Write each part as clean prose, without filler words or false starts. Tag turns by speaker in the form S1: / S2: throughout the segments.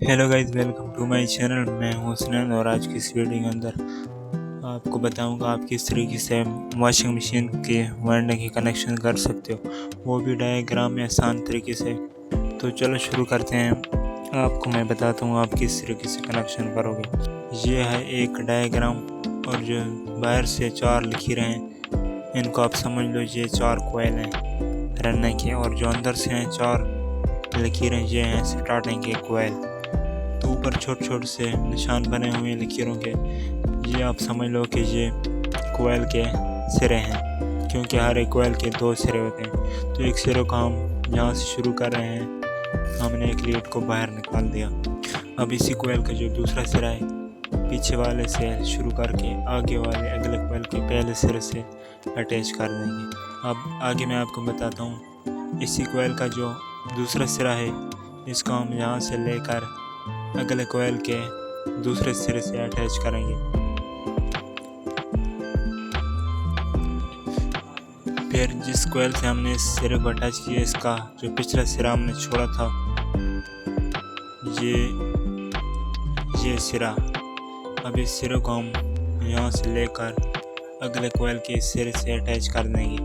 S1: Hello guys, welcome to my channel. मैं हूं सुनैन और आज की इस वीडियो के अंदर आपको बताऊंगा आप किस तरीके से वॉशिंग मशीन के वायरिंग की कनेक्शन कर सकते हो, वो भी डायग्राम में आसान तरीके से। तो चलो शुरू करते हैं। आपको मैं बताता हूं आप किस तरीके से कनेक्शन करोगे। ये है एक डायग्राम और जो बाहर से 4 लकीरें हैं, इनको आप समझ लो ये 4 कोयल हैं रनने के, और जो अंदर से हैं 4 लकीरें ये हैं स्टार्टिंग के कोयल। तो ऊपर छोटे छोटे से निशान बने हुए हैं लकीरों के, ये आप समझ लो कि ये कोयल के सिरे हैं, क्योंकि हर एक कोयल के 2 सिरे होते हैं। तो एक सिरे को हम यहाँ से शुरू कर रहे हैं, हमने एक लीड को बाहर निकाल दिया। अब इसी कोयल का जो दूसरा सिरा है, पीछे वाले से शुरू करके आगे वाले अगले कोयल के पहले सिरे से अटैच कर देंगे। अब आगे मैं आपको बताता हूँ। इसी कोयल का जो दूसरा सिरा है, इसको हम यहाँ से लेकर अगले कोयल के दूसरे सिरे से अटैच करेंगे। फिर जिस कोयल से हमने इस सिरे को अटैच किया, इसका जो पिछला सिरा हमने छोड़ा था, ये सिरा, अब इस सिरे को हम यहाँ से लेकर अगले कोयल के सिरे से अटैच कर देंगे।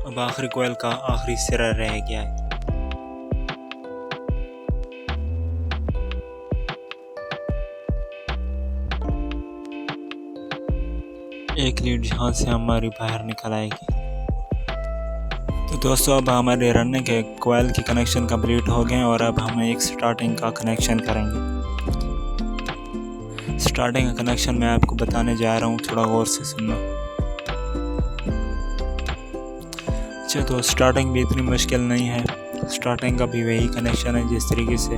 S1: अब आखिरी कोयल का आखिरी सिरा रह गया है। एक लीड यहाँ से हमारी बाहर निकल आएगी। तो दोस्तों, अब हमारे रनने के कोयल की कनेक्शन कंप्लीट हो गए और अब हम एक स्टार्टिंग का कनेक्शन करेंगे। स्टार्टिंग का कनेक्शन मैं आपको बताने जा रहा हूँ, थोड़ा गौर से सुनना। अच्छा, तो स्टार्टिंग भी इतनी मुश्किल नहीं है। स्टार्टिंग का भी वही कनेक्शन है जिस तरीके से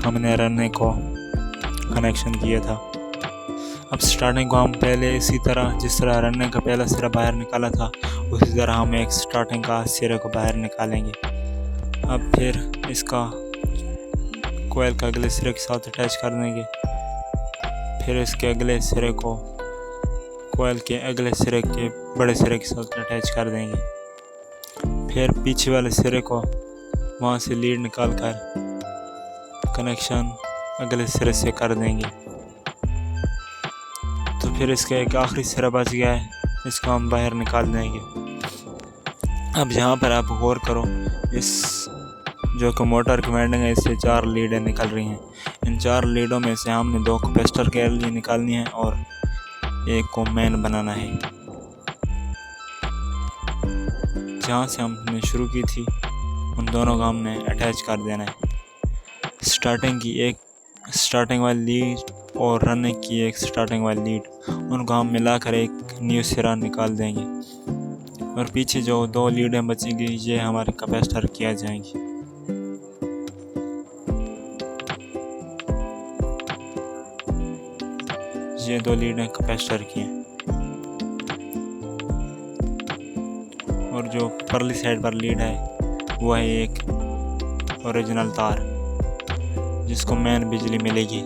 S1: हमने रनने को कनेक्शन किया था। अब स्टार्टिंग को हम पहले इसी तरह, जिस तरह रनने का पहला सिरा बाहर निकाला था, उसी तरह हम एक स्टार्टिंग का सिरे को बाहर निकालेंगे। अब फिर इसका कोयल का अगले सिरे के साथ अटैच कर देंगे। फिर इसके अगले सिरे को कोयल के अगले सिरे के बड़े सिरे के साथ अटैच कर देंगे। फिर पीछे वाले सिरे को वहाँ से लीड निकाल कर कनेक्शन अगले सिरे से कर देंगे। तो फिर इसका एक आखिरी सिरा बच गया है, इसको हम बाहर निकाल देंगे। अब यहाँ पर आप गौर करो, इस जो कि मोटर की वायरिंग है, इससे 4 लीडें निकल रही हैं। इन 4 लीडों में से हमने 2 कैपेसिटर के लिए निकालनी है और एक को मेन बनाना है। जहाँ से हमने शुरू की थी, उन दोनों को हमने अटैच कर देना है। स्टार्टिंग वाली लीड और रनिंग की एक स्टार्टिंग वाली लीड, उनको हम मिलाकर एक न्यू सिरा निकाल देंगे। और पीछे जो 2 लीडें बचेंगी, ये हमारे कैपेसिटर किया जाएंगी। ये 2 लीडें कैपेसिटर की हैं, और जो परली साइड पर लीड है, वो है एक ओरिजिनल तार, जिसको मेन बिजली मिलेगी।